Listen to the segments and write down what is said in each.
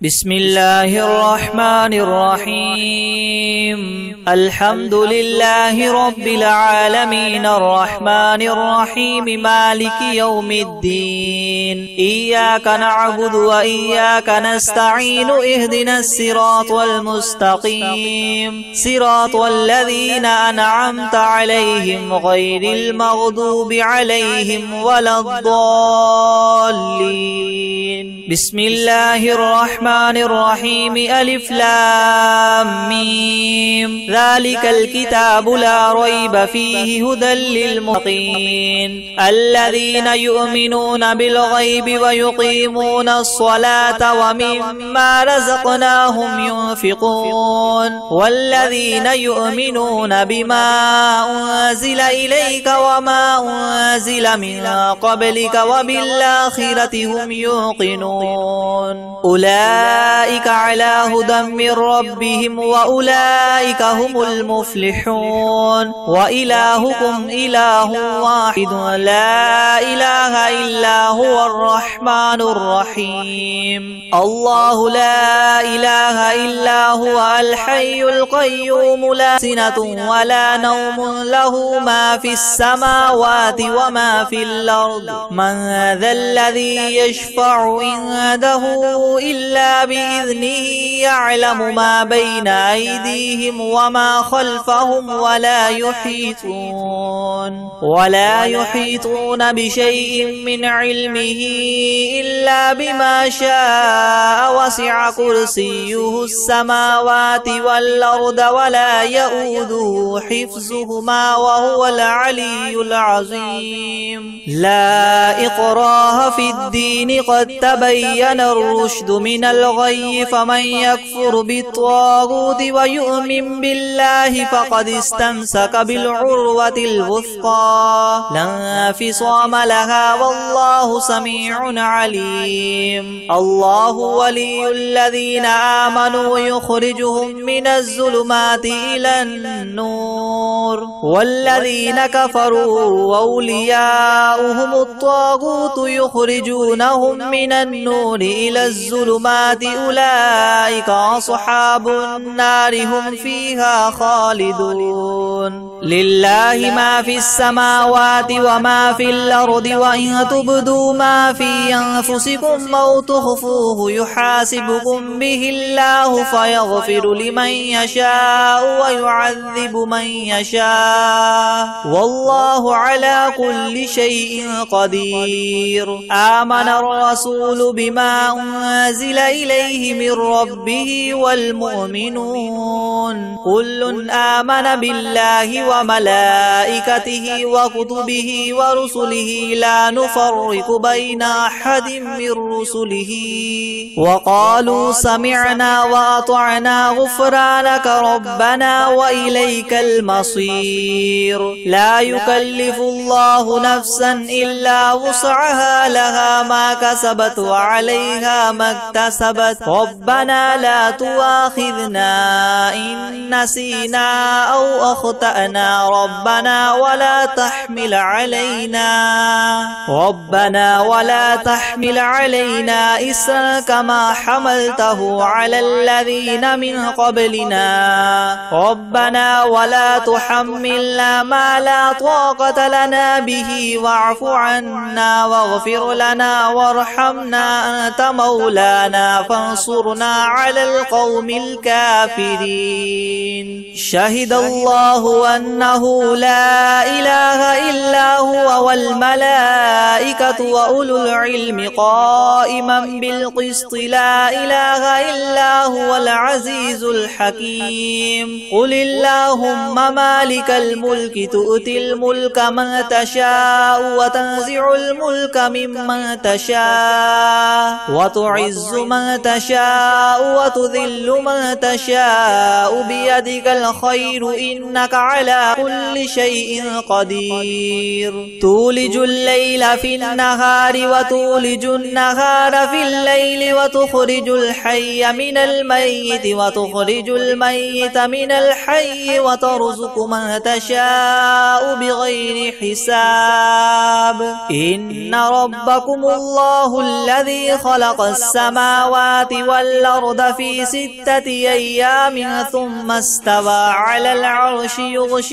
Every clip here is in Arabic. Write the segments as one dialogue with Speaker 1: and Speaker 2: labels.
Speaker 1: بسم الله الرحمن الرحيم الحمد لله رب العالمين الرحمن الرحيم مالك يوم الدين إياك نعبد وإياك نستعين اهدنا الصراط المستقيم صراط الذين أنعمت عليهم غير المغضوب عليهم ولا الضالين بسم الله الرحمن الرحيم ألف لام ميم ذلك الكتاب لا ريب فيه هدى للمتقين الذين يؤمنون بالغيب ويقيمون الصلاة ومما رزقناهم ينفقون والذين يؤمنون بما أنزل إليك وما أنزل من قبلك وبالآخرة هم يوقنون أولئك على هدى من ربهم وأولئك هم المفلحون وإلهكم إله واحد لا إله إلا هو الرحمن الرحيم الله لا إله إلا هو الحي القيوم لا سنة ولا نوم له ما في السماوات وما في الأرض من ذا الذي يشفع عنده إلا بإذنه يعلم ما بين أيديهم وما خلفهم ولا يحيطون بشيء من علمه إلا بما شاء وسع كرسيه السماوات والأرض ولا يؤوده حفظهما وهو العلي العظيم لا إكراه في الدين قد تبين الرشد من الغي فمن يكفر بالطاغوت ويؤمن بالله فقد استمسك بالعروة الوثقى لا انفصام لها والله سميع عليم الله ولي الذين آمنوا يخرجهم من الظلمات إلى النور والذين كفروا أولياؤهم الطاغوت يخرجونهم من النور إلى الظلمات أولئك أصحاب النار هم فيها خالدون لله ما في السماوات وما في الأرض وإن تبدوا ما في أنفسكم أو تخفوه يحاسبكم به الله فيغفر لمن يشاء ويعذب من يشاء والله على كل شيء قدير آمن الرسول بما أنزل إليه من ربه والمؤمنون كل آمن بالله وملائكته وكتبه ورسله لا نفرق بين أحد من رسله وقالوا سمعنا وأطعنا غفرانك ربنا وإليك المصير لا يكلف الله نفسا إلا وسعها لها ما كسبت وعليها ما اكتسبت ربنا لا تؤاخذنا إن نسينا أو أخطأنا ربنا ولا تحمل علينا إسرا كما حملته على الذين من قبلنا ربنا ولا تحملنا ما لا طاقة لنا به واعف عنا واغفر لنا وارحمنا أنت مولانا فانصرنا على القوم الكافرين شهد الله أنه لا إله إلا هو والملائكة وأولو العلم قائما بالقسط لا إله إلا هو العزيز الحكيم قل اللهم مالك الملك تؤتي الملك من تشاء وتنزع الملك ممن تشاء وتعز من تشاء وتذل من تشاء بيدك الخير إنك على على كل شيء قدير تولج الليل في النهار وتولج النهار في الليل وتخرج الحي من الميت وتخرج الميت من الحي وترزق من تشاء بغير حساب إن ربكم الله الذي خلق السماوات والأرض في 6 أيام ثم استوى على العرش يغشي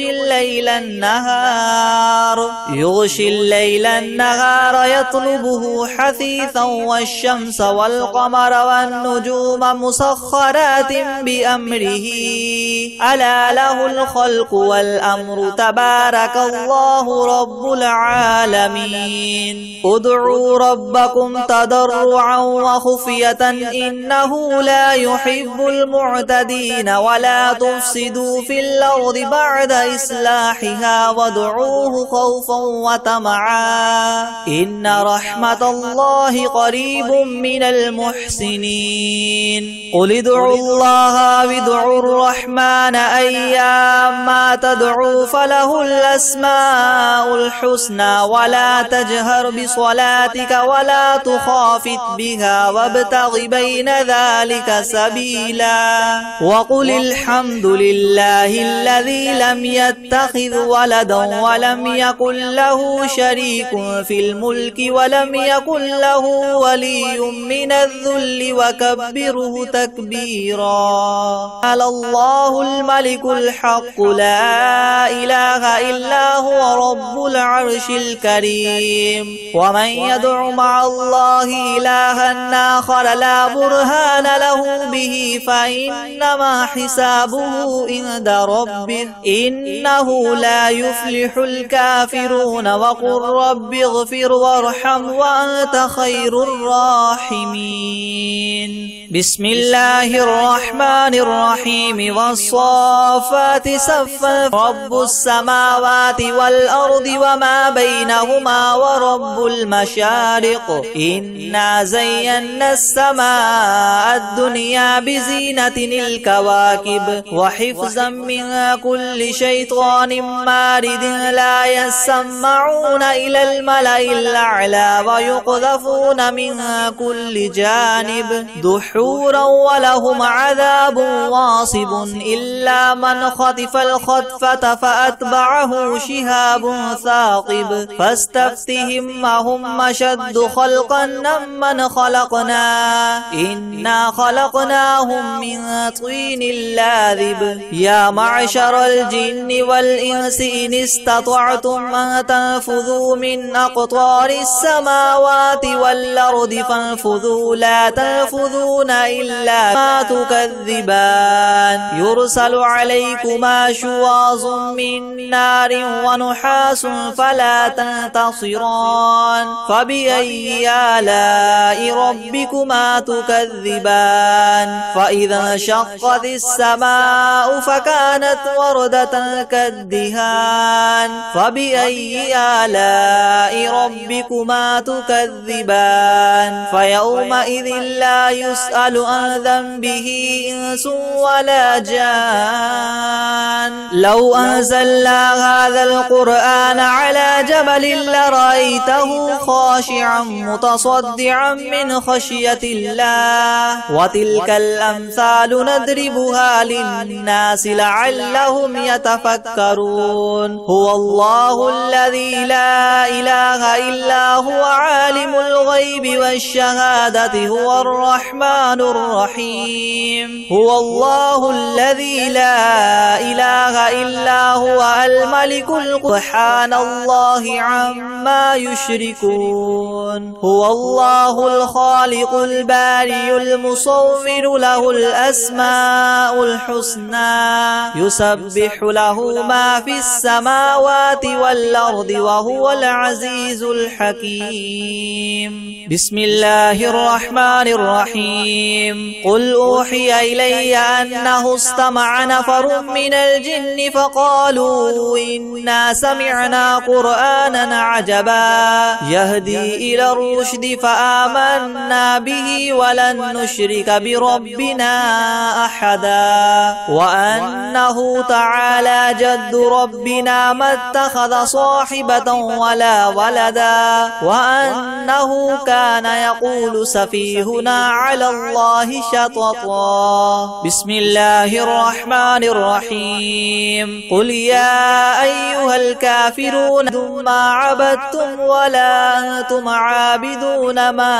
Speaker 1: الليل النهار يطلبه حثيثا والشمس والقمر والنجوم مسخرات بأمره ألا له الخلق والأمر تبارك الله رب العالمين ادعوا ربكم تضرعا وخفية إنه لا يحب المعتدين ولا تفسدوا في الأرض بعد إصلاحها وادعوه خوفا وطمعا إن رحمة الله قريب من المحسنين قل ادعوا الله وادعوا الرحمن أيما تدعوا فله الأسماء الحسنى ولا تجهر بصلاتك ولا تخافت بها وابتغ بين ذلك سبيلا وقل الحمد لله الذي لم يتخذ ولدا ولم يكن له شريك في الملك ولم يكن له ولي من الذل وكبره تكبيرا على الله الملك الحق لا إله إلا هو رب العرش الكريم ومن يدع مع الله إلها آخر لا برهان له به فإنما حسابه عند ربه إنه لا يفلح الكافرون وقل رب اغفر وارحم وأنت خير الراحمين بسم الله الرحمن الرحيم والصافات صفا رب السماوات والأرض وما بينهما ورب المشارق إنا زينا السماء الدنيا بزينة الكواكب وحفظا من كل شيطان مارد لا يسمعون إلى الملأ الأعلى ويقذفون من كل جانب دحورا ولهم عذاب واصب إلا من خطف الخطفة فأتبعه شهاب ثاقب فاستفتهم أهم أشد خلقا ممن خلقنا إنا خلقناهم من طين لاذب يا معشر الجن والإنس إن استطعتم أن تنفذوا من أقطار السماوات والأرض فانفذوا لا تنفذون إلا ما تكذبان يرسل عليكما شواظ من نار ونحاس فلا تنتصران فبأي آلاء ربكما تكذبان فإذا انشقت السماء فكانت وردة كالدهان فبأي آلاء ربكما تكذبان فيومئذ لا يسأل عن ذنبه إنس ولا جان لو أنزلنا هذا القرآن على جبل لرأيته خاشعا متصدعا من خشية الله وتلك الأمثال نضربها للناس لعلهم يتفكرون هو الله الذي لا إله إلا هو عالم الغيب والشهادة هو الرحمن الرحيم هو الله الذي لا إله إلا هو الملك سبحان الله عما يشركون هو الله الخالق البارئ المصور له الأسماء الحسنى يسبح له ما في السماوات والأرض وهو العزيز الحكيم بسم الله الرحمن الرحيم قل أوحي إلي أنه استمع نفر من الجن فقالوا إنا سمعنا قرآنا عجبا يهدي إلى الرشد فآمنا به ولن نشرك بربنا أحدا وأنه تعالى جد ربنا ما اتخذ صاحبة ولا ولدا وأنه كان يقول سفيهنا على الله شططا. بسم الله الرحمن الرحيم. قل يا أيها الكافرون ما عبدتم ولا أنتم عابدون ما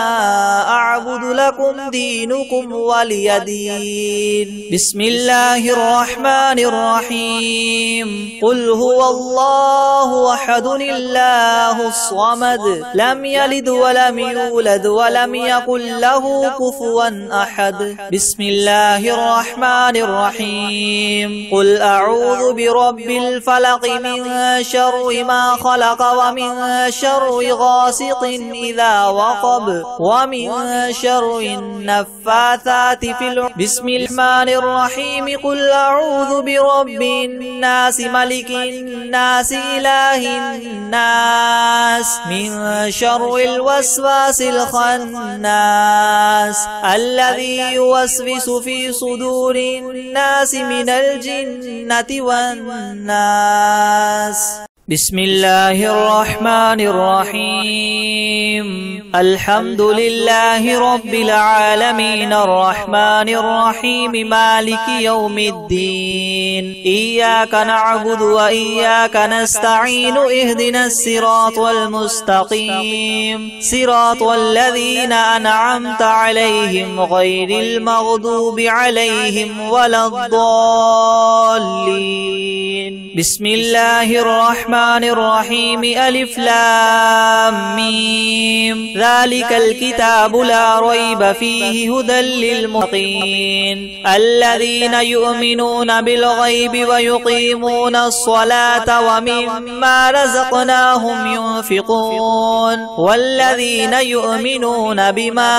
Speaker 1: أعبد لكم دينكم ولي دين. بسم الله الرحمن الرحيم. قل هو الله أحد الله الصمد لم يلد ولم يولد ولم يكن له كفوا أحد. بسم الله الرحمن الرحيم. قل أعوذ برب الفلق من شر ما خلق ومن شر غاسق إذا وقب ومن شر النفاثات في العقد. بسم الرحمن الرحيم. قل أعوذ برب الناس ملك الناس إله الناس من شر الوسواس الخناس الذي يوسوس في صدور الناس من الجنة والناس. بسم الله الرحمن الرحيم. الحمد لله رب العالمين الرحمن الرحيم مالك يوم الدين إياك نعبد وإياك نستعين اهدنا الصراط المستقيم صراط الذين أنعمت عليهم غير المغضوب عليهم ولا الضالين. بسم الله الرحمن الرحيم. ألف لام ميم. ذلك الكتاب لا ريب فيه هدى للمتقين الذين يؤمنون بالغيب ويقيمون الصلاة ومما رزقناهم ينفقون والذين يؤمنون بما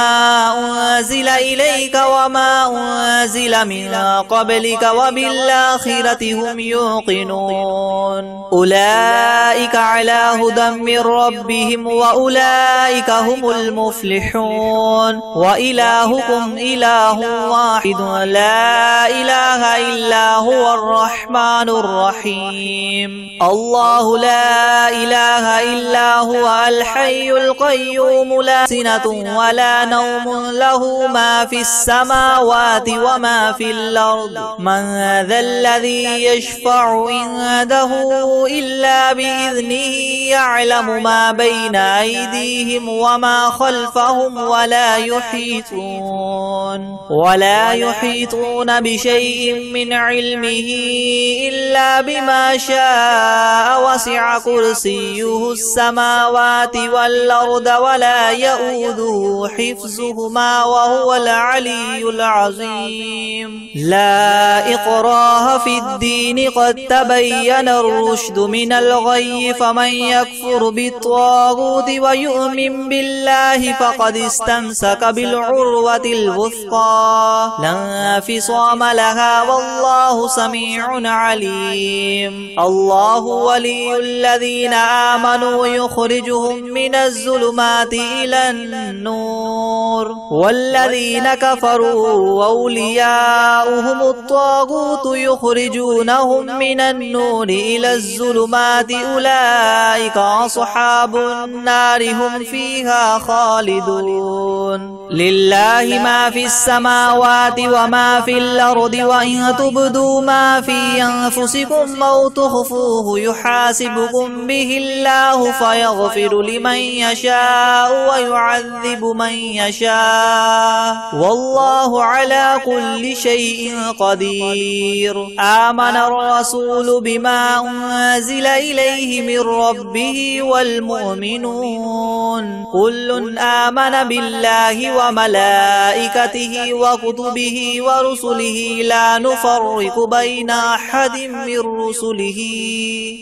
Speaker 1: أنزل إليك وما أنزل من قبلك وبالآخرة هم يوقنون أولئك على هدى من ربهم وأولئك هم المفلحون. وإلهكم إله واحد لا إله إلا هو الرحمن الرحيم. الله لا إله إلا هو الحي القيوم لا سنة ولا نوم له ما في السماوات وما في الأرض من ذا الذي يشفع عنده إلا بإذنه يعلم ما بين أيديهم وما خلفهم ولا يحيطون بشيء من علمه إلا بما شاء وسع كرسيه السماوات والأرض ولا يؤوده حفظهما وهو العلي العظيم. لا إكراه في الدين قد تبين الرشد من الغي فمن يكفر بالطاغوت ويؤمن بالله فقد استمسك بالعروة الوثقى لا انفصام لها والله سميع عليم. الله ولي الذين آمنوا يخرجهم من الظلمات إلى النور والذين كفروا أولياؤهم الطاغوت يخرجونهم من النور إلى الظلمات أولئك أصحاب النار هم فيها خالدون. لله ما في السماوات وما في الأرض وإن تبدوا ما في أنفسكم أو تخفوه يحاسبكم به الله فيغفر لمن يشاء ويعذب من يشاء والله على كل شيء قدير. آمن الرسول بما أنزل إليه من ربه والمؤمنون كل آمن بالله وملائكته وكتبه ورسله لا نفرق بين أحد من رسله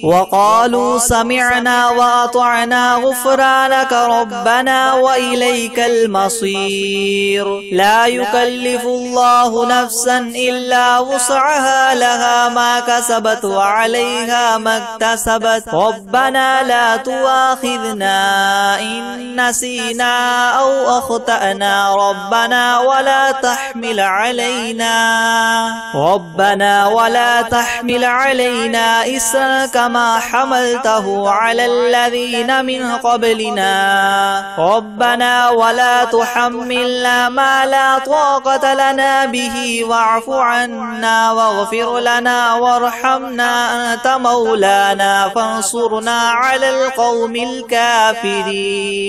Speaker 1: وقالوا سمعنا وأطعنا غفرانك ربنا وإليك المصير لا يكلف الله نفسا إلا وسعها لها ما كسبت وعليها ما اكتسبت ربنا لا تؤاخذنا إن نسينا أو أخطأنا ربنا ولا تحمل علينا إسرا كما حملته على الذين من قبلنا ربنا ولا تحملنا ما لا طاقة لنا به واعف عنا واغفر لنا وارحمنا أنت مولانا فانصرنا على القوم الكافرين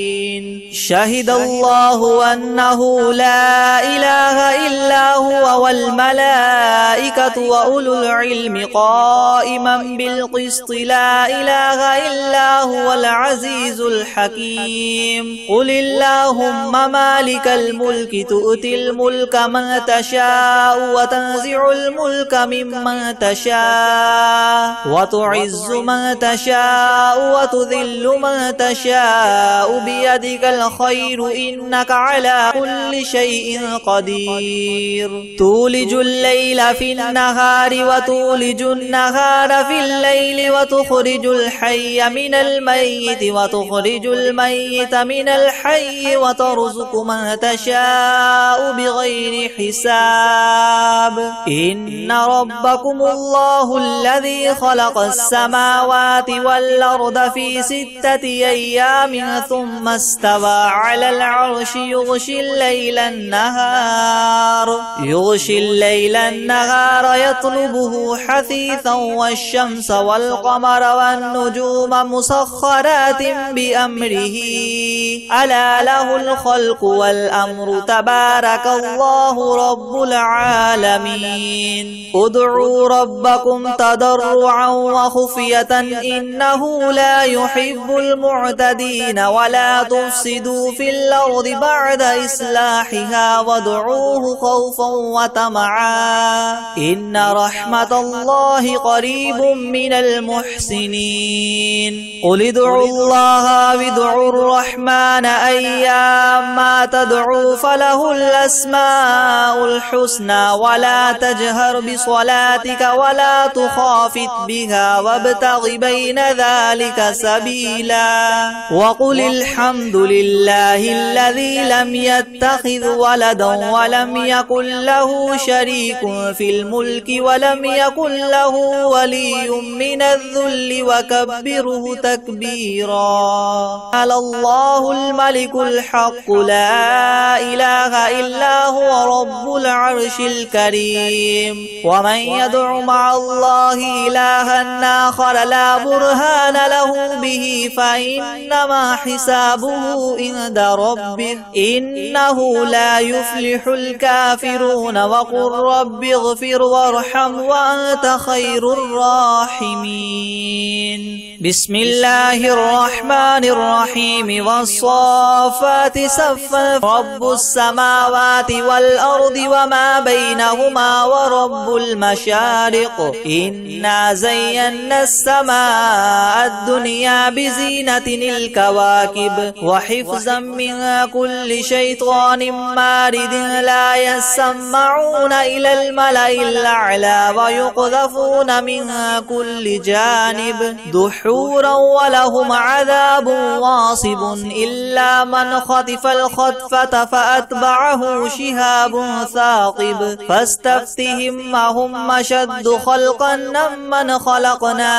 Speaker 1: شهد الله أنه لا إله إلا هو والملائكة وأولو العلم قائما بالقسط لا إله إلا هو العزيز الحكيم قل اللهم مالك الملك تؤتي الملك من تشاء وتنزع الملك ممن تشاء وتعز من تشاء وتذل من تشاء بيدك الخير إنك على كل شيء قدير تولج الليل في النهار وتولج النهار في الليل وتخرج الحي من الميت وتخرج الميت من الحي وترزق من تشاء بغير حساب إن ربكم الله الذي خلق السماوات والأرض في 6 أيام ثم استوى على العرش يغشي الليل النهار يطلبه حثيثا والشمس والقمر والنجوم مسخرات بأمره ألا له الخلق والأمر تبارك الله رب العالمين ادعوا ربكم تضرعا وخفية إنه لا يحب المعتدين ولا تفسدوا في الأرض بعد إصلاحها وادعوه خوفا وطمعا إن رحمة الله قريب من المحسنين قل ادعوا الله وادعوا الرحمن أيما تدعوا فله الأسماء الحسنى ولا تجهر بصلاتك ولا تخافت بها وابتغ بين ذلك سبيلا وقل الحمد لله الذي لم يتخذ ولدا ولم يكن له شريك في الملك ولم يكن له ولي من الذل وكبره تكبيرا على الله الملك الحق لا إله إلا هو رب العرش الكريم ومن يدع مع الله إلها آخر لا برهان له به فإنما حسابه عند ربه إنه لا يفلح الكافرون وقل رب اغفر وارحم وأنت خير الراحمين بسم الله الرحمن الرحيم والصافات صفا رب السماوات والأرض وما بينهما ورب المشارق إنا زينا السماء الدنيا بزينة الكواكب وحفظا من كل شيطان مارد لا يسمعون إلى الملأ الأعلى ويقذفون من كل جانب دحورا ولهم عذاب واصب إلا من خطف الخطفة فأتبعه شهاب ثاقب فاستفتهم أهم أشد خلقا ممن خلقنا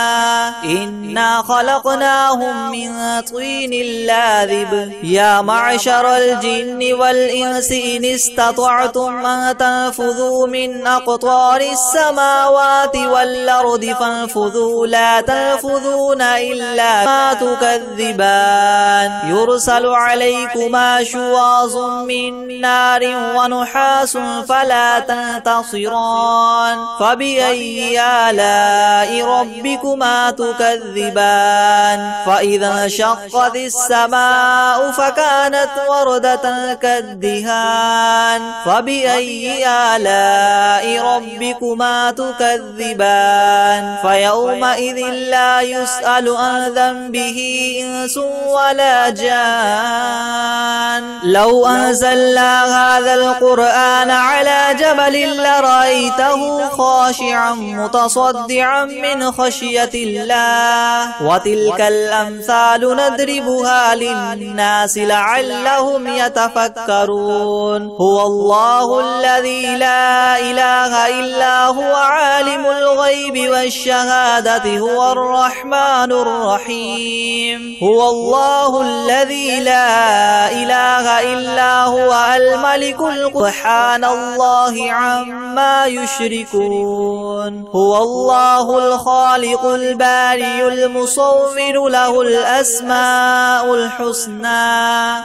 Speaker 1: إنا خلقناهم من طين لاذب يا معشر الجن والإنس إن استطعتم أن تنفذوا من أقطار السماوات والأرض فانفذوا لا تنفذون إلا ما تكذبان يرسل عليكما شواظ من نار ونحاس فلا تنتصران فبأي آلاء ربكما تكذبان فإذا انشقت السماء فكانت وردة كالدهان فبأي آلاء ربكما تكذبان فيومئذ لا يسأل عن ذنبه إنس ولا جان لو أنزلنا هذا القرآن على جبل لرأيته خاشعا متصدعا من خشية الله وتلك الأمثال نضربها للناس لعلهم يتفكرون هو الله الذي لا إله إلا هو عالم الغيب والشهادة هو الرحمن الرحيم هو الله الذي لا إله إلا هو الملك سبحان الله عما يشركون هو الله الخالق البارئ المصور له الأسماء الحسنى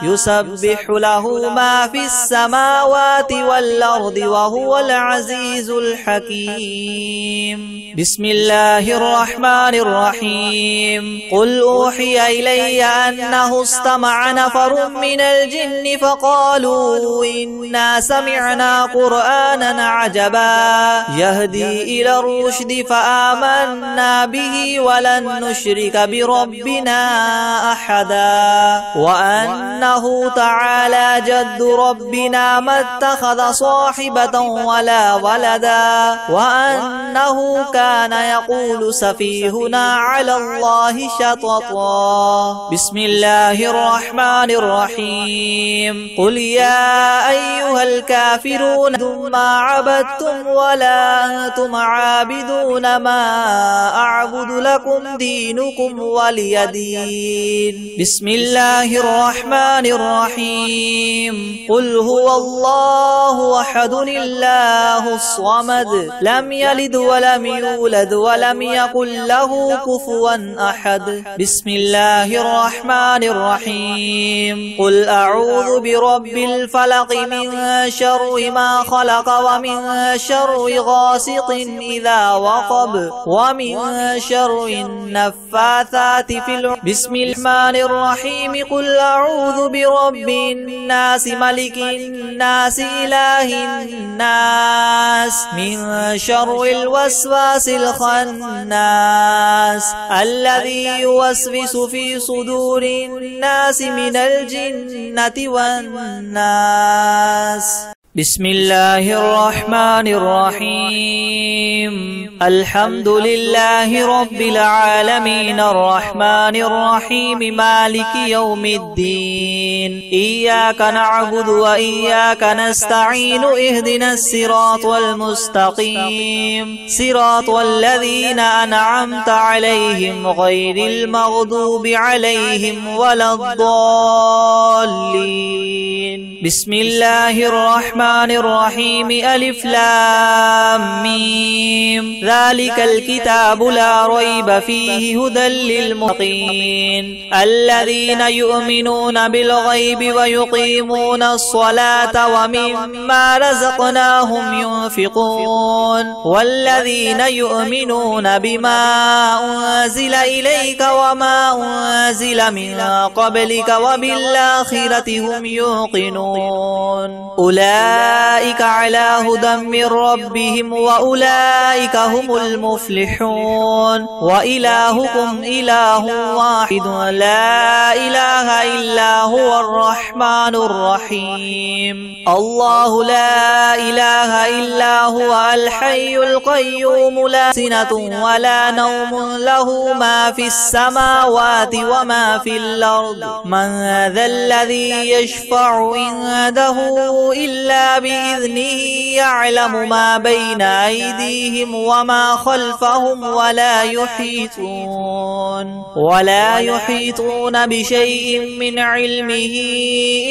Speaker 1: يسبح له ما في السماوات والأرض وهو العزيز الحكيم بسم الله الرحمن الرحيم قل أوحي إلي أنه استمع نفر من الجن فقالوا إنا سمعنا قرآنا عجبا يهدي إلى الرشد فآمنا به ولن نشرك بربنا أحدا وأنه تعالى جد ربنا ما اتخذ صاحبة ولا ولدا وأنه كان يقول سفيهنا على الله شططا بسم الله الرحمن الرحيم قل يا أيها الكافرون ما عبدتم ولا أنتم عابدون ما أعبد لكم دينكم ولي دين بسم الله الرحمن الرحيم قل هو الله أحد الله الصمد لم يلد ولم يولد ولم يكن له كفوا أحد بسم الله الرحمن الرحيم قل أعوذ برب الفلق من شر ما خلق ومن شر غاسق إذا وقب ومن شر النفاثات في العقد بسم الرحمن الرحيم قل أعوذ برب الناس ملك الناس إله الناس من شر الوسواس الخناس الذي يوسوس في صدور الناس من الجنة والناس بسم الله الرحمن الرحيم الحمد لله رب العالمين الرحمن الرحيم مالك يوم الدين إياك نعبد وإياك نستعين اهدنا الصراط المستقيم صراط الذين أنعمت عليهم غير المغضوب عليهم ولا الضالين بسم الله الرحمن الرحيم ألف لام ميم ذلك الكتاب لا ريب فيه هدى للمتقين الذين يؤمنون بالغيب ويقيمون الصلاة ومما رزقناهم ينفقون والذين يؤمنون بما أنزل إليك وما أنزل من قبلك وبالآخرة هم يوقنون أولئك على هدى من ربهم وأولئك هم المفلحون وإلهكم إله واحد لا إله إلا هو الرحمن الرحيم الله لا إله إلا هو الحي القيوم لا سنة ولا نوم له ما في السماوات وما في الأرض من ذا الذي يشفع عنده إلا بإذنه يعلم ما بين أيديهم وما خلفهم ولا يحيطون بشيء من علمه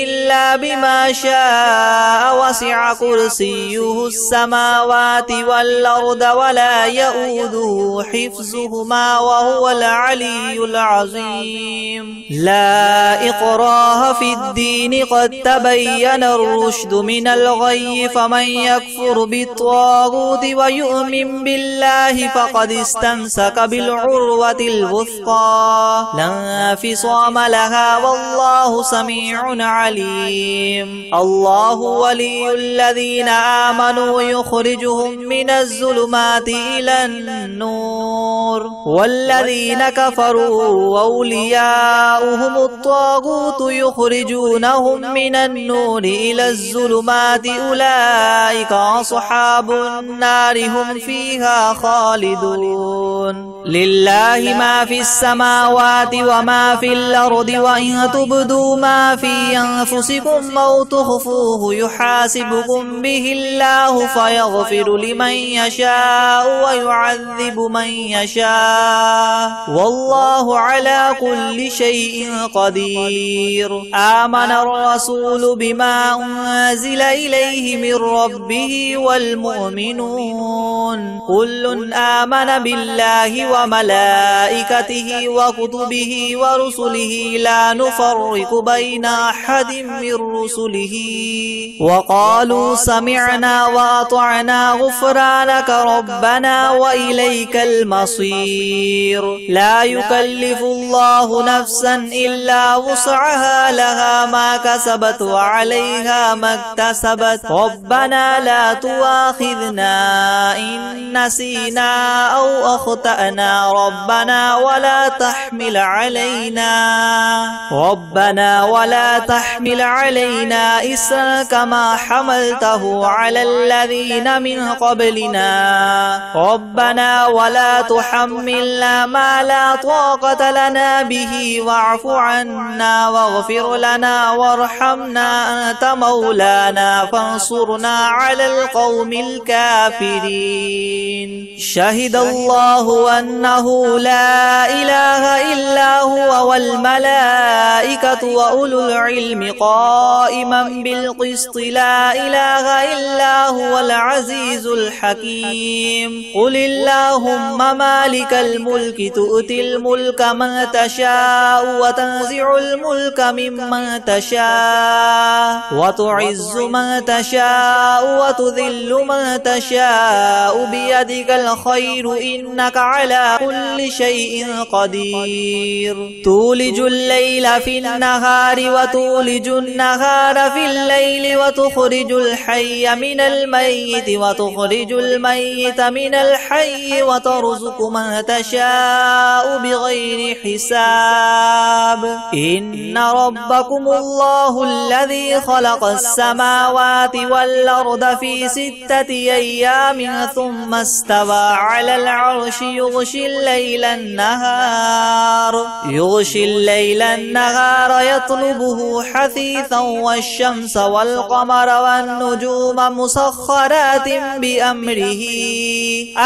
Speaker 1: إلا بما شاء وسع كرسيه السماوات والأرض ولا يؤوده حفظهما وهو العلي العظيم لا إكراه في الدين قد تبين الرشد من الغي فمن يكفر بالطاغوت ويؤمن بالله فقد استمسك بالعروة الوثقى لا انفصام لها والله سميع عليم. الله ولي الذين آمنوا يخرجهم من الظلمات إلى النور والذين كفروا أولياؤهم الطاغوت يخرجونهم من النور إلى الظلمات أولئك أصحاب النار هم فيها خالدون. لله ما في السماوات وما في الأرض وإن تبدوا ما في أنفسكم أو تخفوه يحاسبكم به الله فيغفر لمن يشاء ويعذب من يشاء والله على كل شيء قدير. آمن الرسول بما أنزل إليه من ربه والمؤمنون كل آمن بالله وملائكته وكتبه ورسله لا نفرق بين أحد من رسله وقالوا سمعنا وأطعنا غفرانك ربنا وإليك المصير. لا يكلف الله نفسا إلا وسعها لها ما كسبت وعليها ما اكتسبت ربنا لا تؤاخذنا إن نسينا أو أخطأنا ربنا ولا تحمل علينا إسرا كما حملته على الذين من قبلنا ربنا ولا تحملنا ما لا طاقة لنا به واعف عنا واغفر لنا وارحمنا أنت مولانا فانصرنا على القوم الكافرين. شهد الله أنه لا إله إلا هو والملائكة وأولو العلم قائما بالقسط لا إله إلا هو العزيز الحكيم. قل اللهم مالك الملك تؤتي الملك من تشاء وتنزع الملك ممن تشاء وتعز من تشاء وتذل من تشاء بيدك الخير إنك على كل شيء قدير. تولج الليل في النهار وتولج النهار في الليل وتخرج الحي من الميت وتخرج الميت من الحي وترزق من تشاء بغير حساب. إن ربكم الله الذي خلق السماوات والأرض في 6 أيام ثم استوى على العرش يغشي الليل النهار يطلبه حثيثا والشمس والقمر والنجوم مسخرات بأمره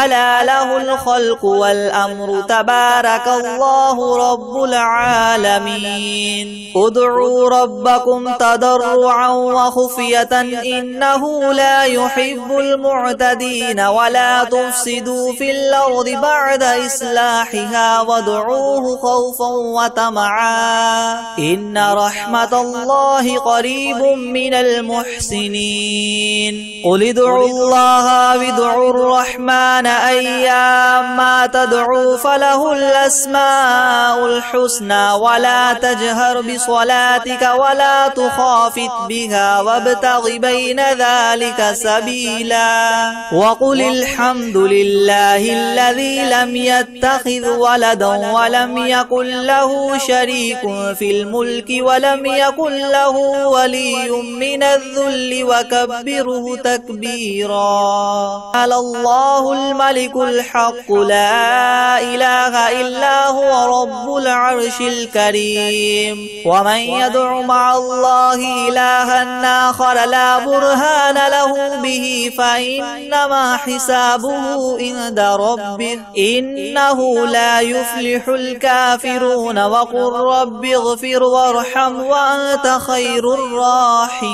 Speaker 1: ألا له الخلق والأمر تبارك الله رب العالمين. ادعوا ربكم تضرعا وخفية إنه لا يحب المعتدين ولا تفسدوا في الأرض بعد إصلاحها وادعوه خوفا وطمعا إن رحمة الله قريب من المحسنين. قل ادعوا الله وادعوا الرحمن أيما تدعوا فله الأسماء الحسنى ولا تجهر بصلاتك ولا تخافت بها وابتغ بين ذلك سبيلا وقل الحمد لله الذي لم يتخذ ولدا ولم يكن له شريك في الملك ولم يكن له ولي من الذل وكبره تكبيرا. على الله الملك الحق لا إله إلا هو رب العرش الكريم. ومن يدع مع الله إلها آخر لا برهان له به فإنما حسابه عند ربه إنه لا يفلح الكافرون. وقل رب اغفر وارحم وأنت خير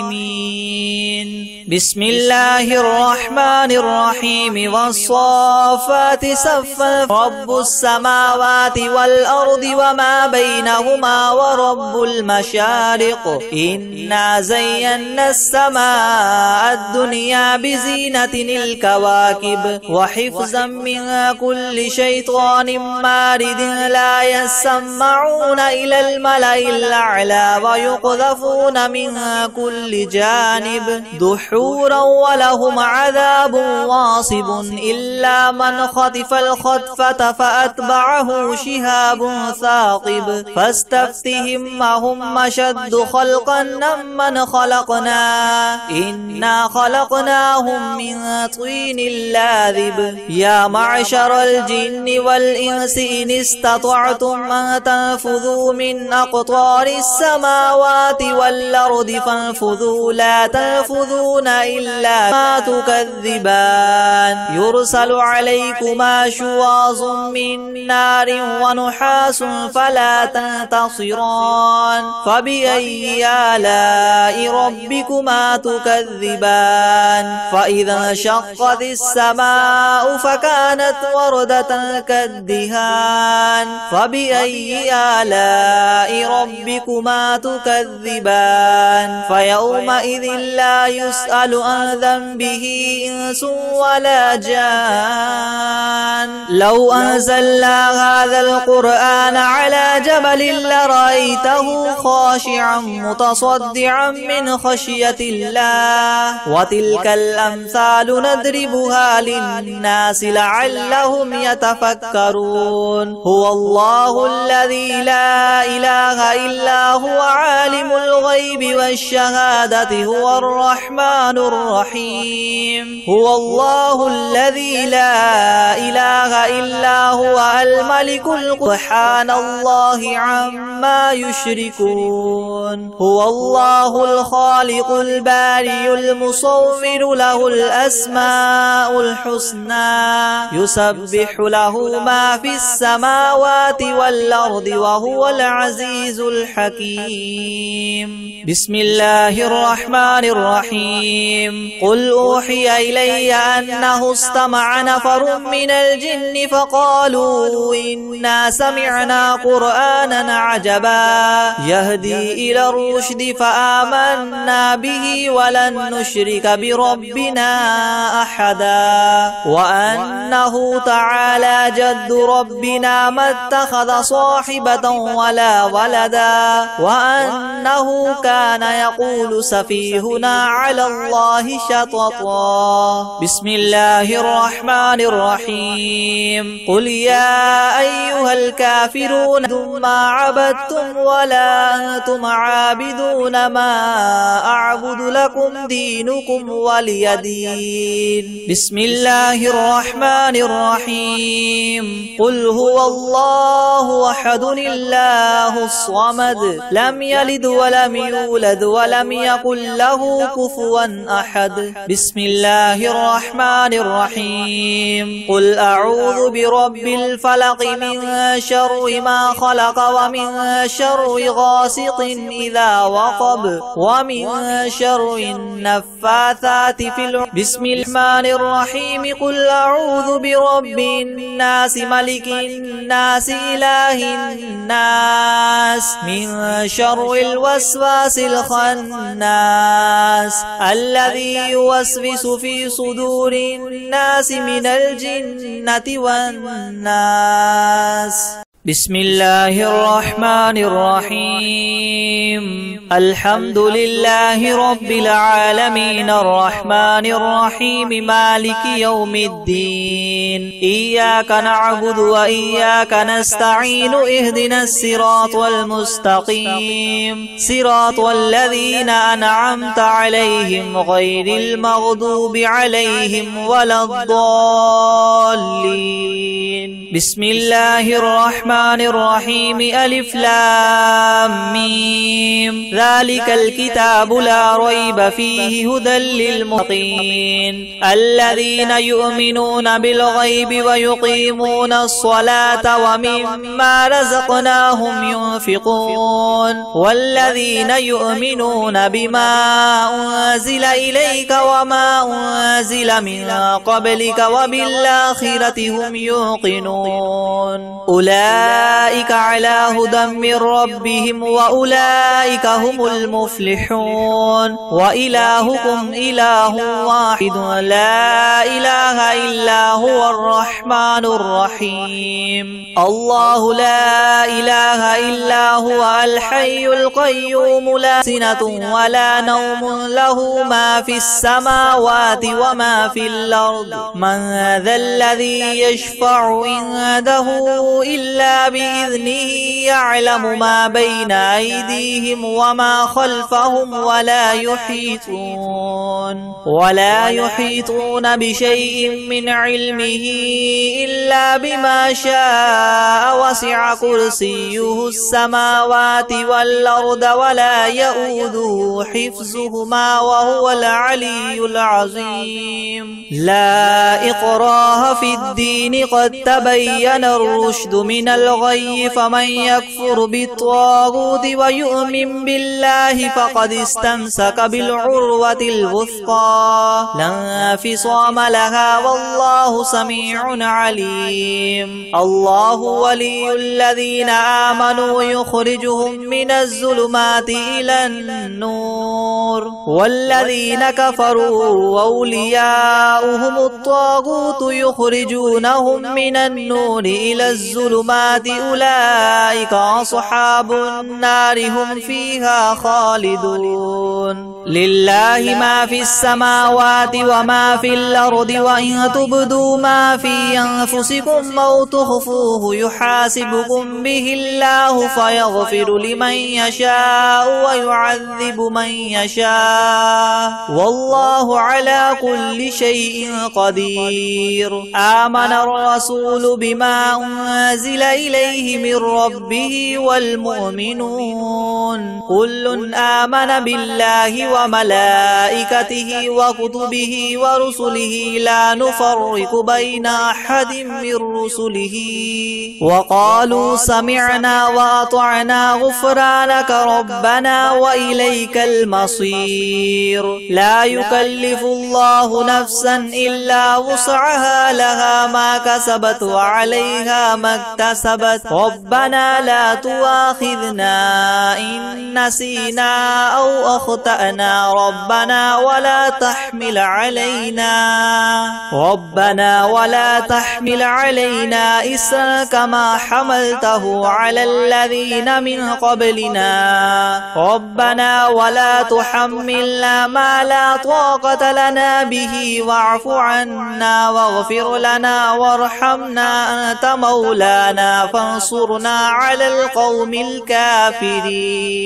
Speaker 1: الراحمين. بسم الله الرحمن الرحيم والصافات صفا رب السماوات والأرض وما بينهما ورب المشارق إنا زينا السماء السماء الدنيا بزينة الكواكب وحفظا من كل شيطان مارد لا يسمعون إلى الملأ الأعلى ويقذفون من كل جانب دحورا ولهم عذاب واصب إلا من خطف الخطفة فأتبعه شهاب ثاقب فاستفتهم أهم أشد خلقا ممن خلقنا إنا خلقناهم من طين لاذب يا معشر الجن والإنس إن استطعتم أن تنفذوا من أقطار السماوات والأرض فانفذوا لا تنفذون إلا ما تكذبان يرسل عليكما شواظ من نار ونحاس فلا تنتصران فبأي آلاء ربكما تكذبان فإذا انشقت السماء فكانت وردة كالدهان فبأي آلاء ربكما تكذبان فيومئذ لا يسأل عن ذنبه إنس ولا جان لو أنزلنا هذا القرآن على جبل لرأيته خاشعا متصدعا من خشية الله وتلك الأمثال نضربها للناس لعلهم يتفكرون هو الله الذي لا إله إلا هو عالم الغيب والشهادة هو الرحمن الرحيم هو الله الذي لا إله إلا هو الملك سبحان الله عما يشركون هو الله الخالق البارئ المصور له الأسماء الحسنى يسبح له ما في السماوات والأرض وهو العزيز الحكيم بسم الله الرحمن الرحيم قل أوحي إلي أنه استمع نفر من الجن فقالوا إنا سمعنا قرآنا عجبا يهدي إلى الرشد فآمنا به ولن نشرك بربنا أحدا وأنه تعالى جد ربنا ما اتخذ صاحبة ولا ولدا وأنه كان يقول سفيهنا على الله شططا بسم الله الرحمن الرحيم قل يا أيها الكافرون ما عبدتم ولا أنتم عابدون ما أعبد لكم دينكم ولي دين بسم الله الرحمن الرحيم قل هو الله أحد الله الصمد لم يلد ولم يولد ولم يكن له كفوا أحد بسم الله الرحمن الرحيم قل أعوذ برب الفلق من شر ما خلق ومن شر غاسق إذا وقب ومن شر النفاثات في العقد بسم الرحمن الرحيم قل أعوذ برب الناس ملك الناس إله الناس من شر الوسواس الخناس الذي يوسوس في صدور الناس من الجنة والناس بسم الله الرحمن الرحيم الحمد لله رب العالمين الرحمن الرحيم مالك يوم الدين إياك نعبد وإياك نستعين اهدنا الصراط المستقيم صراط الذين أنعمت عليهم غير المغضوب عليهم ولا الضالين بسم الله الرحمن الرحيم ألف لام ميم ذلك الكتاب لا ريب فيه هدى للمتقين الذين يؤمنون بالغيب ويقيمون الصلاة ومما رزقناهم ينفقون والذين يؤمنون بما أنزل إليك وما أنزل من قبلك وبالآخرة هم يوقنون أولئك أولئك على هدى من ربهم وأولئك هم المفلحون وإلهكم إله واحد لا إله إلا هو الرحمن الرحيم الله لا إله إلا هو الحي القيوم لا سنة ولا نوم له ما في السماوات وما في الأرض من ذا الذي يشفع عنده إلا بإذنه يعلم ما بين أيديهم وما خلفهم ولا يحيطون بشيء من علمه إلا بما شاء وسع كرسيه السماوات والأرض ولا يؤوده حفظهما وهو العلي العظيم لا إكراه في الدين قد تبين الرشد من الغي فمن يكفر بالطاغوت ويؤمن بالله فقد استمسك بالعروة الوثقى لا انفصام لها والله سميع عليم الله ولي الذين آمنوا يخرجهم من الظلمات إلى النور والذين كفروا أولياؤهم الطاغوت يخرجونهم من النور إلى الظلمات أولئك أصحاب النار هم فيها خالدون لله ما في السماوات وما في الأرض وإن تبدوا ما في أنفسكم أو تخفوه يحاسبكم به الله فيغفر لمن يشاء ويعذب من يشاء والله على كل شيء قدير آمن الرسول بما أنزل إليه من ربه والمؤمنون كل آمن بالله وملائكته وكتبه ورسله لا نفرق بين أحد من رسله وقالوا سمعنا وأطعنا غفرانك ربنا وإليك المصير لا يكلف الله نفسا إلا وسعها لها ما كسبت وعليها ما اكتسبت ربنا لا تؤاخذنا إن نسينا أو أخطأنا ربنا ولا تحمل علينا إسرا كما حملته على الذين من قبلنا ربنا ولا تحملنا ما لا طاقة لنا به واعف عنا واغفر لنا وارحمنا أنت مولانا فانصرنا على القوم الكافرين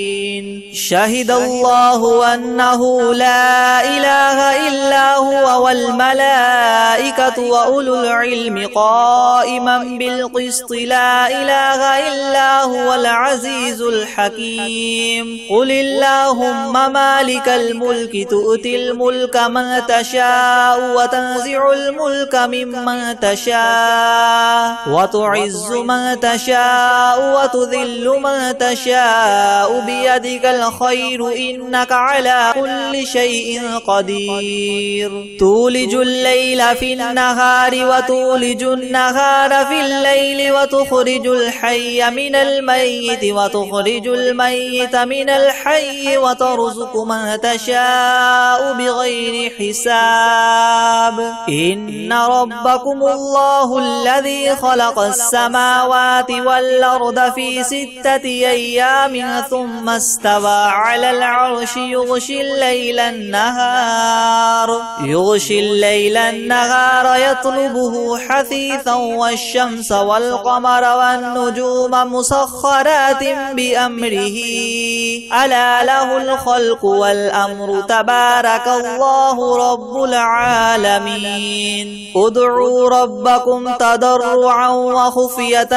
Speaker 1: شهد الله أنه لا إله إلا هو والملائكة وأولو العلم قائما بالقسط لا إله إلا هو العزيز الحكيم قل اللهم مالك الملك تؤتي الملك من تشاء وتنزع الملك ممن تشاء وتعز من تشاء وتذل من تشاء بيدك الخير إنك على كل شيء قدير تولج الليل في النهار وتولج النهار في الليل وتخرج الحي من الميت وتخرج الميت من الحي وترزق من تشاء بغير حساب إن ربكم الله الذي خلق السماوات والأرض في 6 أيام ثم استوى على العرش يغشي الليل النهار يطلبه حثيثا والشمس والقمر والنجوم مسخرات بأمره ألا له الخلق والأمر تبارك الله رب العالمين ادعوا ربكم تضرعا وخفية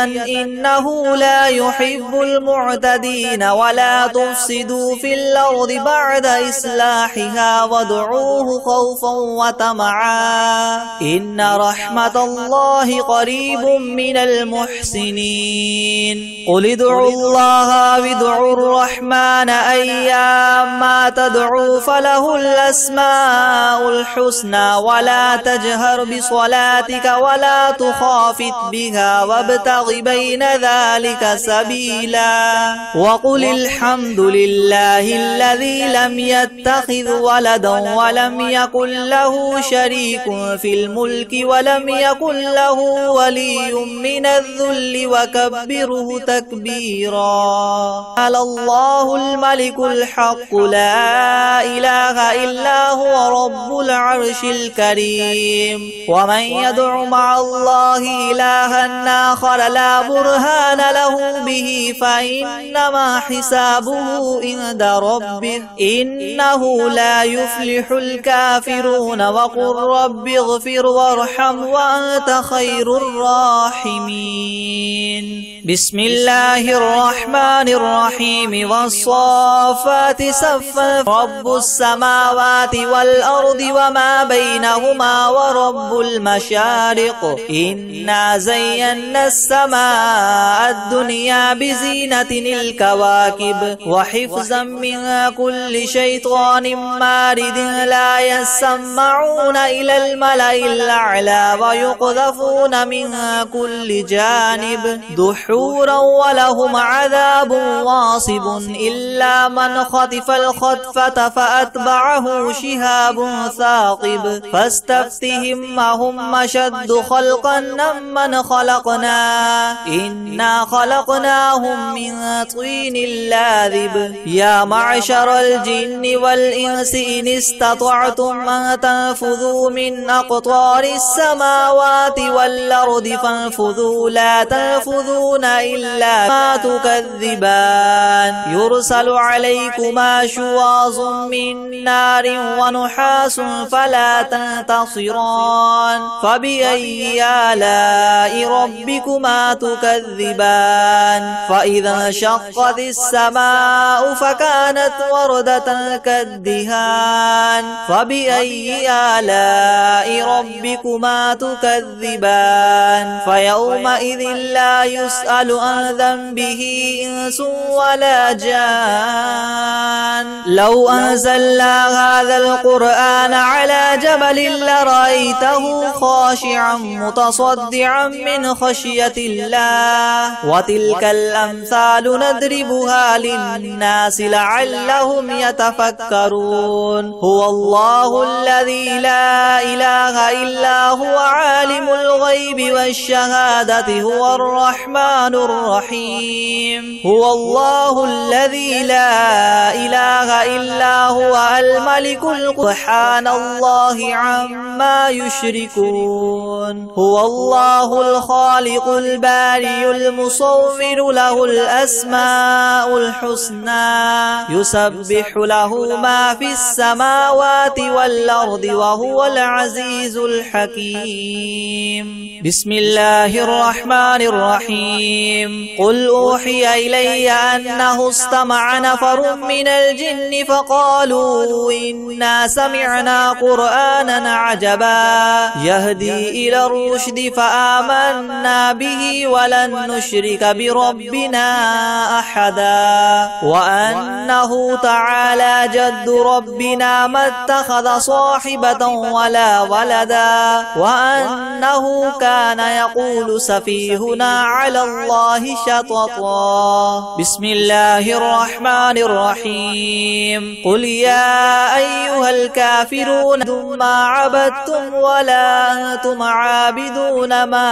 Speaker 1: إنه لا يحب المعتدين ولا تفسدوا في الأرض بعد إصلاحها وادعوه خوفا وطمعا إن رحمة الله قريب من المحسنين المحسنين قل ادعوا الله وادعوا الرحمن أيما تدعوا فله الأسماء الحسنى ولا تجهر بصلاتك ولا تخافت بها وابتغ بين ذلك سبيلا وقل الحمد لله الذي لم يتخذ ولدا ولم يكن له شريك في الملك ولم يكن له ولي من الذل وكبره تكبيرا على الله الملك الحق لا إله إلا هو رب العرش الكريم ومن يدع مع الله إلها آخر لا برهان له به فإنما حسابه عند ربه إنه لا يفلح الكافرون وقل رب اغفر وارحم وأنت خير الراحمين بسم الله الرحمن الرحيم والصافات صفا رب السماوات والأرض وما بينهما ورب المشارق إنا زينا السماء الدنيا بزينة الكواكب وحفظا من كل شيطان مارد لا يسمعون إلى الملأ الأعلى ويقذفون من كل جانب دحورا ولهم عذاب واصب إلا من خطف الخطفة فأتبعه شهاب ثاقب فاستفتهم أهم أشد خلقا ممن خلقنا إنا خلقناهم من طين لاذب يا معشر الجن والإنس إن استطعتم أن تنفذوا من أقطار السماوات والأرض فانفذوا لا تنفذون إلا ما تكذبان يرسل عليكما شواظ من نار ونحاس فلا تنتصران فبأي آلاء ربكما تكذبان فإذا انشقت السماء فكانت وردة كالدهان فبأي آلاء ربكما تكذبان فيومئذ لا يسأل عن ذنبه إنس ولا جان لو أنزلنا هذا القرآن على جبل لرأيته خاشعا متصدعا من خشية الله وتلك الأمثال نضربها للناس لعلهم يتفكرون هو الله الذي لا إله إلا هو عالم الغيب والشهادة هو الرحمن الرحيم هو الله الذي لا إله إلا هو الملك سبحان الله عما يشركون هو الله الخالق البارئ المصور له الأسماء الحسنى يسبح له ما في السماوات والأرض وهو العزيز الحكيم بسم الله الرحمن الرحيم قل أوحي إلي أنه استمع نفر من الجن فقالوا إنا سمعنا قرآنا عجبا يهدي إلى الرشد فآمنا به ولن نشرك بربنا أحدا وأنه تعالى جد ربنا ما اتخذ صاحبة ولا ولدا وأنه كان يقول سفيهنا على الله شططا بسم الله الرحمن الرحيم قل يا أيها الكافرون ما عبدتم ولا أنتم عابدون ما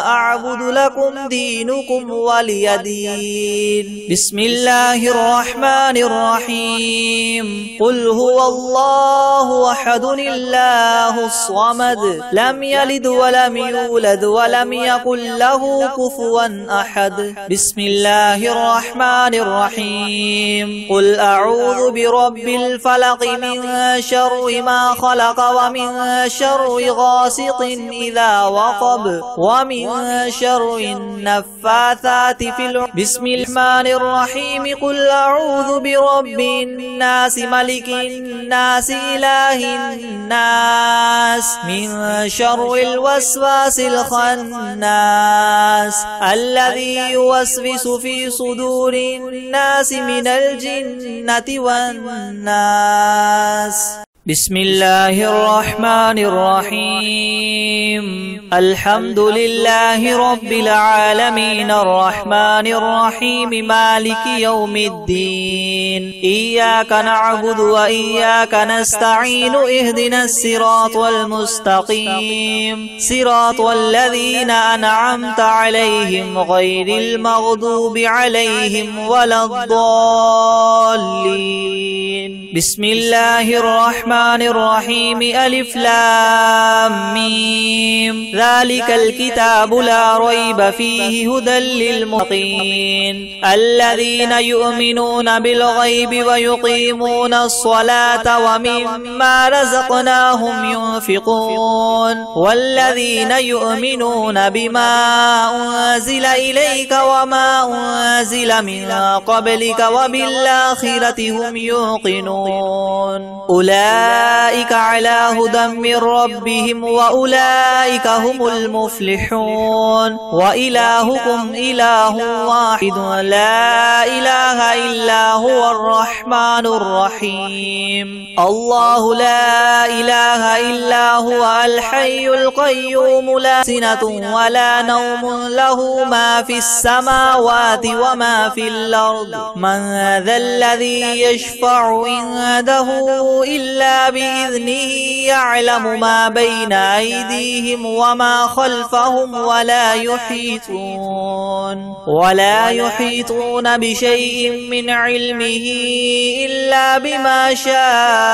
Speaker 1: أعبد لكم دينكم ولي دين بسم الله الرحمن الرحيم قل هو الله أحد الله الصمد لم يلد ولم يولد ولم يكن له كفوا أحد بسم الله الرحمن الرحيم قل أعوذ برب الفلق من شر ما خلق ومن شر غاسق إذا وقب ومن شر النفاثات في العقد بسم الرحمن الرحيم قل أعوذ برب الناس ملك الناس إله الناس من شر الوسواس الخناس الذي يوسوس في صدور الناس من الجنة والناس. بسم الله الرحمن الرحيم. الحمد لله رب العالمين الرحمن الرحيم مالك يوم الدين. إياك نعبد وإياك نستعين. اهدنا الصراط المستقيم صراط الذين أنعمت عليهم غير المغضوب عليهم ولا الضالين. بسم الله الرحمن الرحيم. ألف لام ميم. ذلك الكتاب لا ريب فيه هدى للمتقين الذين يؤمنون بالغيب ويقيمون الصلاة ومما رزقناهم ينفقون والذين يؤمنون بما أنزل إليك وما أنزل من قبلك وبالآخرة هم يوقنون أولئك على هدى من ربهم وأولئك هم المفلحون. وإلهكم إله واحد لا إله إلا هو الرحمن الرحيم. الله لا إله إلا هو الحي القيوم لا سنة ولا نوم له ما في السماوات وما في الأرض. من ذا الذي يشفع عنده إلا بإذنه يعلم ما بين أيديهم وما خلفهم ولا يحيطون بشيء من علمه إلا بما شاء.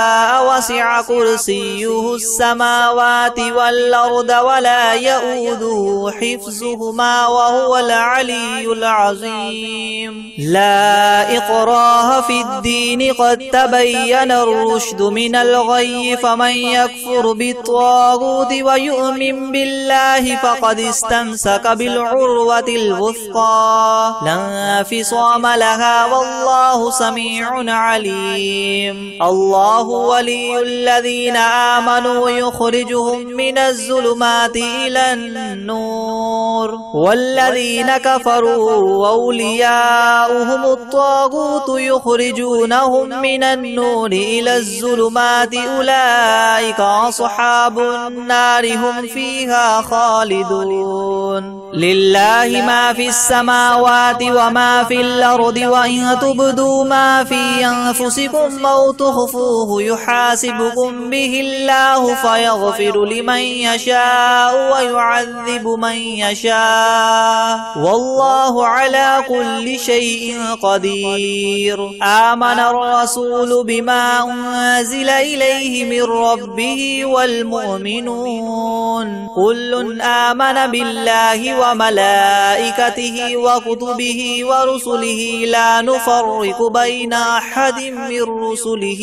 Speaker 1: وسع كرسيه السماوات والأرض ولا يؤوده حفظهما وهو العلي العظيم. لا إكراه في الدين قد تبين الرشد من الغي. فمن يكفر بالطاغوت ويؤمن بالله فقد استمسك بالعروة الوثقى لا انفصام لها والله سميع عليم. الله ولي الذين آمنوا يخرجهم من الظلمات إلى النور والذين كفروا أولياؤهم الطاغوت يخرجونهم من النور إلى الظلمات أولئك أصحاب النار هم فيها خالدون. لله ما في السماوات وما في الأرض وإن تبدوا ما في أنفسكم أو تخفوه يحاسبكم به الله فيغفر لمن يشاء ويعذب من يشاء والله على كل شيء قدير. آمن الرسول بما أنزل إليه من ربه والمؤمنون كل آمن بالله وملائكته وكتبه ورسله لا نفرق بين أحد من رسله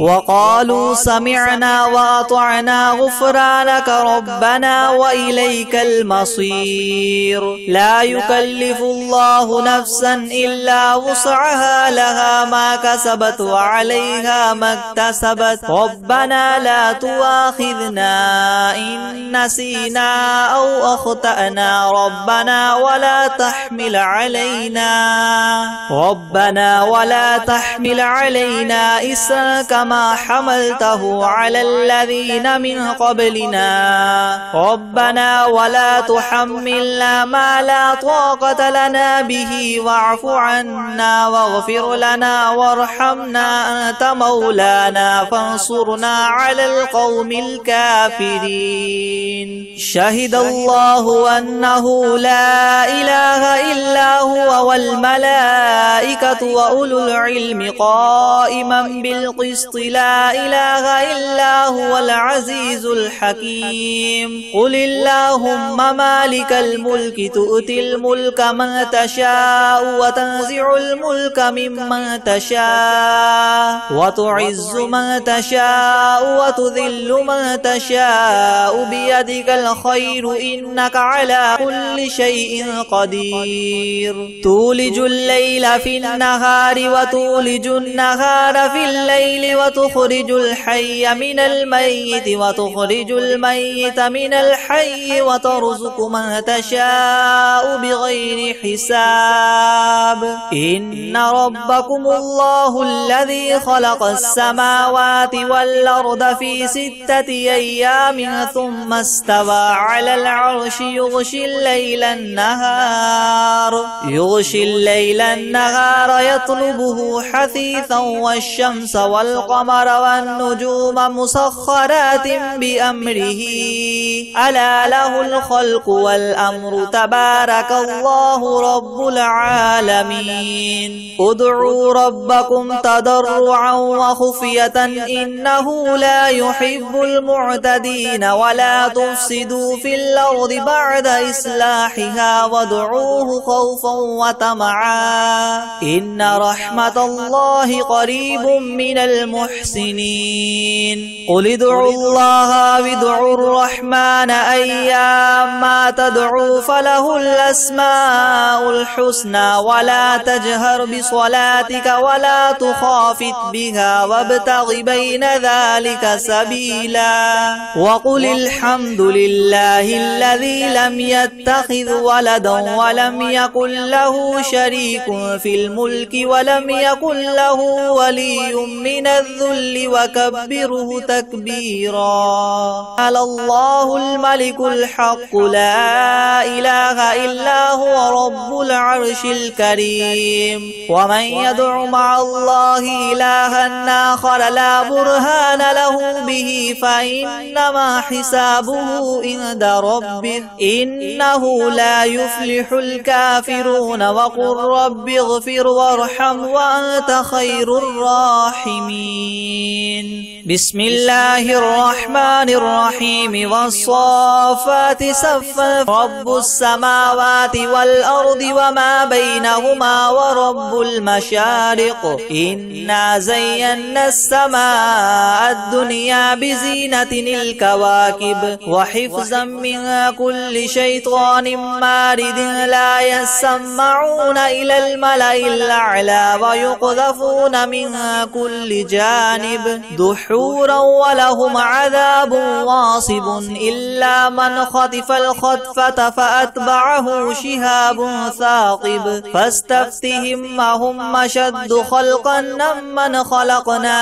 Speaker 1: وقالوا سمعنا وأطعنا غفرانك ربنا وإليك المصير. لا يكلف الله نفسا إلا وسعها لها ما كسبت وعليها ما اكتسبت ربنا لا تؤاخذنا إن نسينا أو أخطأنا ربنا ولا تحمل علينا إسرا كما حملته على الذين من قبلنا ربنا ولا تحملنا ما لا طاقة لنا به واعف عنا واغفر لنا وارحمنا أنت مولانا فانصرنا على القوم الكافرين. شهد الله أنه لا إله إلا هو والملائكة وأولو العلم قائما بالقسط لا إله إلا هو العزيز الحكيم. قل اللهم مالك الملك تؤتي الملك من تشاء وتنزع الملك ممن تشاء وتعز من تشاء وتذل من تشاء بيدك الخير إنك على على كل شيء قدير تولج الليل في النهار وتولج النهار في الليل وتخرج الحي من الميت وتخرج الميت من الحي وترزق من تشاء بغير حساب إن ربكم الله الذي خلق السماوات والأرض في 6 أيام ثم استوى على العرش يغشي الليل النهار يطلبه حثيثا والشمس والقمر والنجوم مسخرات بأمره ألا له الخلق والأمر تبارك الله رب العالمين ادعوا ربكم تضرعا وخفية إنه لا يحب المعتدين ولا تفسدوا في الأرض بعد إصلاحها وادعوه خوفا وطمعا إن رحمة الله قريب من المحسنين قل ادعوا الله وادعوا الرحمن أيما تدعوا فله الأسماء الحسنى ولا تجهر بصلاتك ولا تخافت بها وابتغ بين ذلك سبيلا وقل الحمد لله الذي لم يتخذ ولدا ولم يكن له شريك في الملك ولم يكن له ولي من الذل وكبره تكبيرا على الله الملك الحق لا إله إلا هو رب العرش الكريم ومن يدع مع الله إلها آخر لا برهان له به فإنما حسابه عند ربه إنه لا يفلح الكافرون وقل رب اغفر وارحم وأنت خير الراحمين بسم الله الرحمن الرحيم والصافات صفا رب السماوات والأرض وما بينهما ورب المشارق إنا زينا السماء الدنيا بزينة الكواكب وحفظا من كل شيطان مارد لا يسمعون إلى الملأ الأعلى ويقذفون من كل جانب دحورا ولهم عذاب واصب إلا من خطف الخطفة فأتبعه شهاب ثاقب فاستفتهم أهم أشد خلقا ممن خلقنا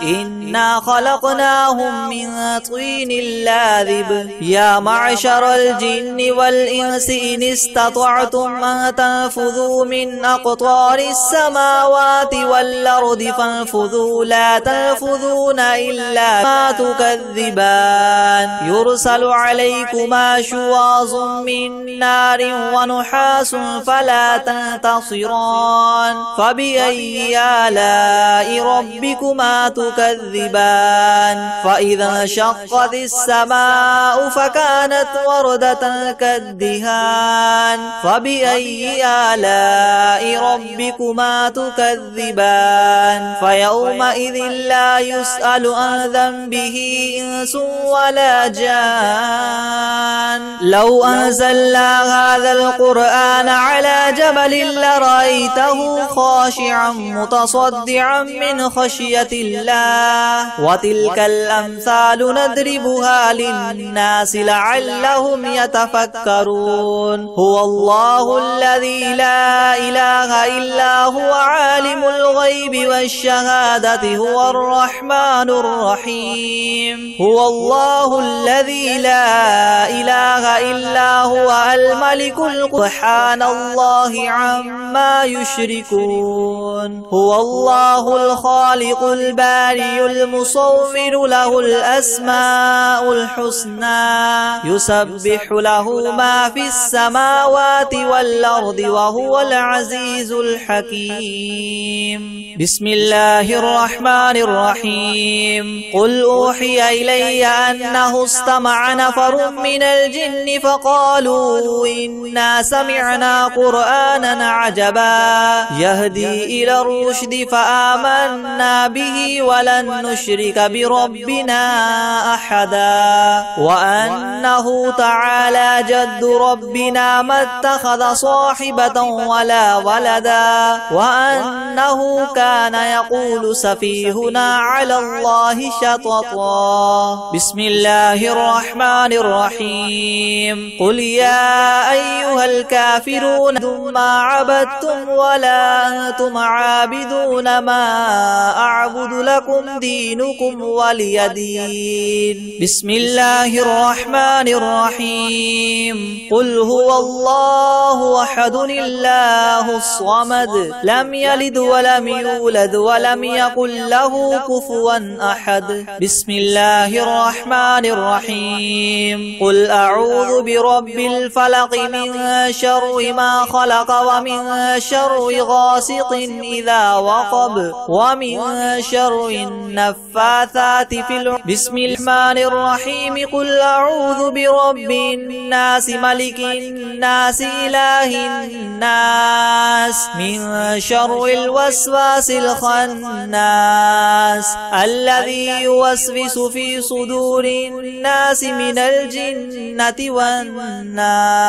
Speaker 1: إنا خلقناهم من طين لاذب يا معشر الجن والإنس إن استطعتم أن تنفذوا من أقطار السماوات والأرض فانفذوا لا تنفذون إلا ما تكذبان يرسل عليكما شواظ من نار ونحاس فلا تنتصران فبأي آلاء ربكما تكذبان فإذا انشقت السماء فكانت وردة كالدهان فبأي آلاء ربكما تكذبان فيومئذ لا يسأل عن ذنبه إنس ولا جان لو أنزلنا هذا القرآن على جبل لرأيته خاشعا متصدعا من خشية الله وتلك الأمثال نضربها للناس لعلهم يتفكرون هو الله الذي لا إله إلا هو عالم الغيب والشهادة هو الرحمن الرحيم هو الله الذي لا إله إلا هو الملك سبحان الله عما يشركون هو الله الخالق البارئ المصور له الأسماء الحسنى يسبح له ما في السماوات والأرض وهو العزيز الحكيم بسم الله الرحمن الرحيم قل أوحي إلي أنه استمع نفر من الجن فقالوا إنا سمعنا قرآنا عجبا يهدي إلى الرشد فآمنا به ولن نشرك بربنا أحدا وأنه تعالى جد ربنا ما اتخذ صاحبة ولا ولدا وأنه كان يقول سفيهنا على الله شططا. بسم الله الرحمن الرحيم. قل يا أيها الكافرون ما عبدتم ولا أنتم عابدون ما أعبد لكم دينكم ولي دين. بسم الله الرحمن الرحيم. قل هو الله أحد الله الصمد لم يلد ولم يولد ولم يكن له كفوا أحد. بسم الله الرحمن الرحيم. قل أعوذ برب الفلق من شر ما خلق ومن شر غاسق إذا وقب ومن شر النفاثات في العقد. بسم الرحمن الرحيم. قل أعوذ برب الناس ملك الناس إله الناس من شر الوسواس الخناس الذي يوسوس في صدور الناس من الجنة والناس.